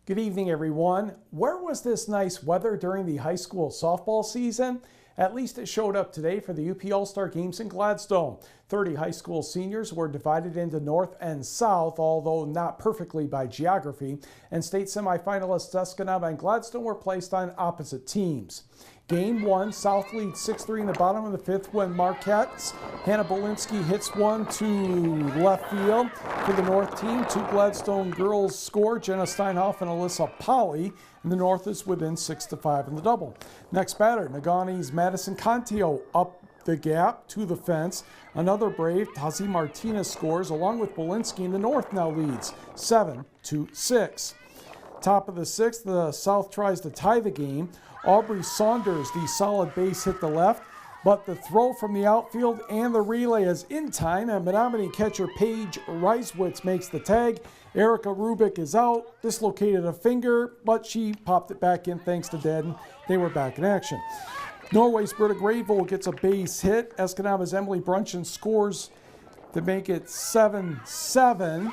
Good evening, everyone. Where was this nice weather during the high school softball season? At least it showed up today for the UP All-Star Games in Gladstone. 30 high school seniors were divided into north and south, although not perfectly by geography, and state semifinalists Escanaba and Gladstone were placed on opposite teams. Game 1, South leads 6-3 in the bottom of the fifth when Marquette's Hannah Bolinski hits one to left field. For the North team, two Gladstone girls score, Jenna Steinhoff and Alyssa Polly, and the North is within 6-5 in the double. Next batter, Negauni's Madison Contio up the gap to the fence. Another Brave, Tazi Martinez scores, along with Bolinski, and the North now leads 7-6. Top of the sixth, the South tries to tie the game. Aubrey Saunders, the solid base hit the left, but the throw from the outfield and the relay is in time, and Menominee catcher Paige Reiswitz makes the tag. Erica Rubik is out, dislocated a finger, but she popped it back in thanks to Dadden. They were back in action. Norway's Britta Grayvold gets a base hit. Escanaba's Emily Brunchen scores to make it 7-7.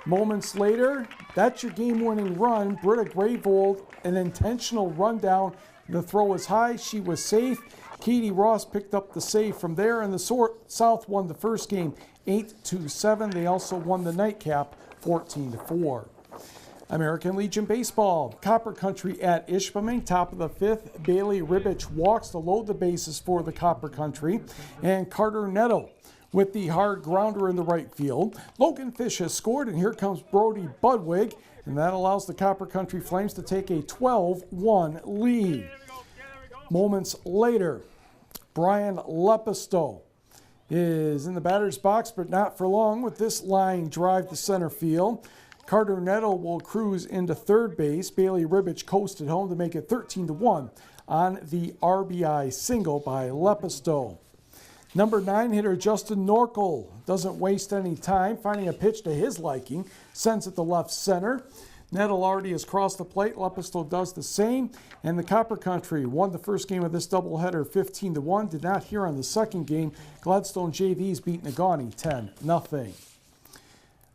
Moments later, that's your game-winning run. Britta Grayvold, an intentional rundown. The throw was high. She was safe. Katie Ross picked up the save from there, and the South won the first game 8-7. They also won the nightcap 14-4. American Legion Baseball, Copper Country at Ishpeming, top of the fifth. Bailey Ribich walks to load the bases for the Copper Country, and Carter Netto with the hard grounder in the right field. Logan Fish has scored, and here comes Brody Budwig, and that allows the Copper Country Flames to take a 12-1 lead. Moments later, Brian Lepisto is in the batter's box, but not for long with this line drive to center field. Carter Netto will cruise into third base. Bailey Ribich coasted home to make it 13-1 on the RBI single by Lepisto. Number 9 hitter Justin Norkel doesn't waste any time, finding a pitch to his liking, sends it to left center. Nettle already has crossed the plate. Lepisto does the same, and the Copper Country won the first game of this doubleheader 15-1. Did not hear on the second game. Gladstone JVs beat Negaunee 10-0.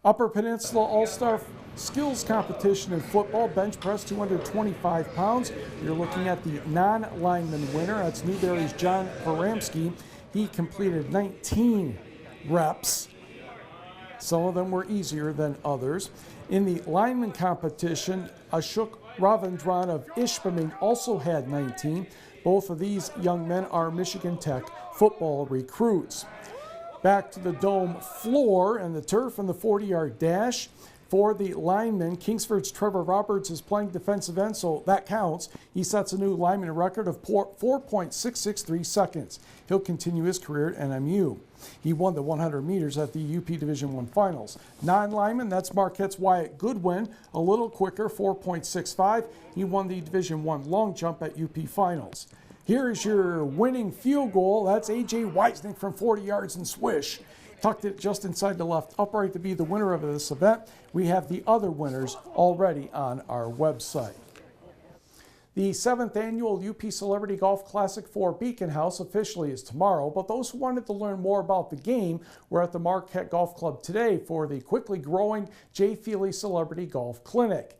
Upper Peninsula All-Star Skills Competition in football, bench press 225 pounds. You're looking at the non-lineman winner. That's Newberry's John Poramski. He completed 19 reps. Some of them were easier than others. In the lineman competition, Ashok Ravindran of Ishpeming also had 19. Both of these young men are Michigan Tech football recruits. Back to the dome floor and the turf and the 40-yard dash. For the linemen, Kingsford's Trevor Roberts is playing defensive end, so that counts. He sets a new lineman record of 4.663 seconds. He'll continue his career at NMU. He won the 100 meters at the UP Division I Finals. Non-lineman, that's Marquette's Wyatt Goodwin, a little quicker, 4.65. He won the Division I long jump at UP Finals. Here's your winning field goal. That's A.J. Weisnick from 40 yards and swish. Tucked it just inside the left upright to be the winner of this event. We have the other winners already on our website. The 7th annual UP Celebrity Golf Classic for Beacon House officially is tomorrow, but those who wanted to learn more about the game were at the Marquette Golf Club today for the quickly growing Jay Feely Celebrity Golf Clinic.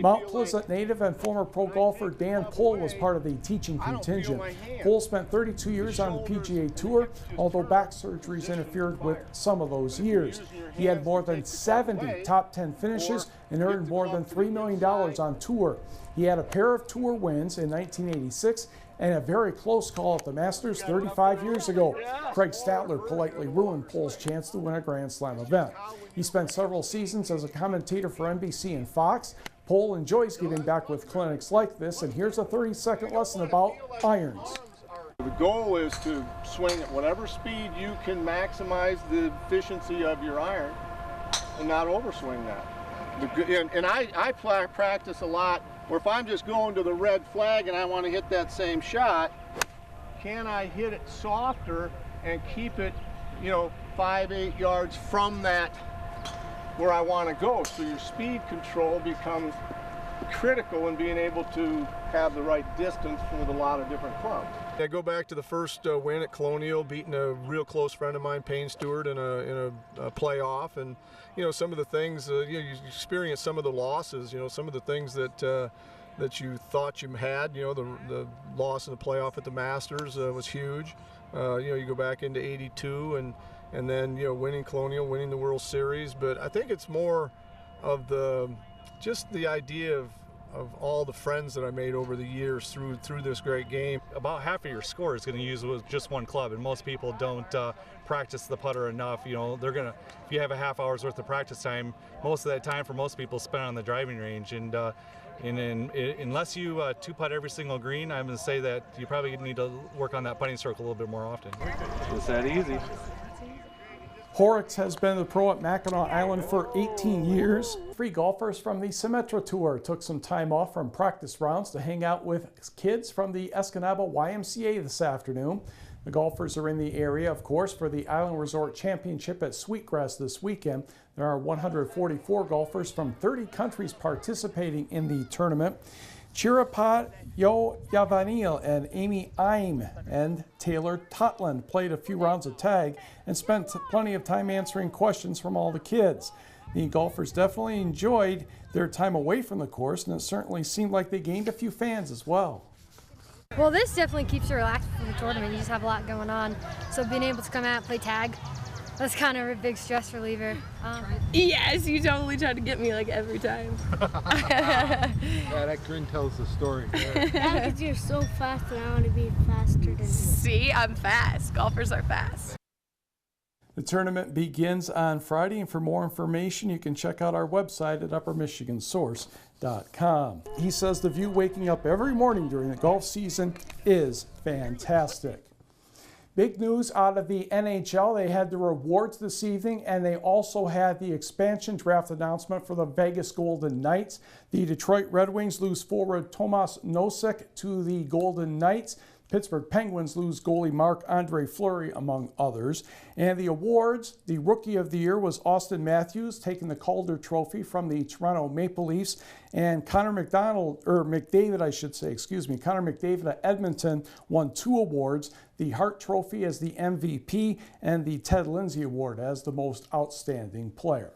Mount Pleasant native and former pro golfer Dan Pohl was part of the teaching contingent. Pohl spent 32 years on the PGA Tour, although back surgeries interfered with some of those years. He had more than 70 top 10 finishes and earned more than $3 million on tour. He had a pair of tour wins in 1986 and a very close call at the Masters 35 years ago. Craig Statler politely ruined Pohl's chance to win a Grand Slam event. He spent several seasons as a commentator for NBC and Fox. Pohl enjoys giving back with clinics like this, and here's a 30-second lesson about irons. The goal is to swing at whatever speed you can maximize the efficiency of your iron and not overswing that. And I practice a lot where if I'm just going to the red flag and I want to hit that same shot, can I hit it softer and keep it, 5-8 yards from that where I want to go? So your speed control becomes critical in being able to have the right distance with a lot of different clubs. I go back to the first win at Colonial, beating a real close friend of mine, Payne Stewart, in a playoff, and some of the things you experience some of the losses, some of the things that you thought you had. The loss in the playoff at the Masters was huge. You go back into '82 and then winning Colonial, winning the World Series. But I think it's more of just the idea of all the friends that I made over the years through this great game. About half of your score is going to use with just one club, and most people don't practice the putter enough. They're gonna, if you have a half hour's worth of practice time, most of that time for most people spent on the driving range, and unless you two-putt every single green, I'm going to say that you probably need to work on that putting stroke a little bit more often. It's that easy. Horrocks has been the pro at Mackinac Island for 18 years. 3 golfers from the Symetra Tour took some time off from practice rounds to hang out with kids from the Escanaba YMCA this afternoon. The golfers are in the area, of course, for the Island Resort Championship at Sweetgrass this weekend. There are 144 golfers from 30 countries participating in the tournament. Chirapat Yo Yavanil and Amy Eim and Taylor Totland played a few rounds of tag and spent plenty of time answering questions from all the kids. The golfers definitely enjoyed their time away from the course, and it certainly seemed like they gained a few fans as well. Well, this definitely keeps you relaxed for the tournament. You just have a lot going on. So being able to come out and play tag, that's kind of a big stress reliever. Yes, you totally try to get me like every time. Yeah, that grin tells the story. Yeah, because you're so fast and I want to be faster than you. See, I'm fast. Golfers are fast. The tournament begins on Friday, and for more information, you can check out our website at uppermichigansource.com. He says the view waking up every morning during the golf season is fantastic. Big news out of the NHL. They had the rewards this evening, and they also had the expansion draft announcement for the Vegas Golden Knights. The Detroit Red Wings lose forward Tomas Nosek to the Golden Knights. Pittsburgh Penguins lose goalie Marc-Andre Fleury, among others. And the awards, the Rookie of the Year was Austin Matthews, taking the Calder Trophy from the Toronto Maple Leafs. And Connor McDavid of Edmonton won 2 awards, the Hart Trophy as the MVP and the Ted Lindsay Award as the most outstanding player.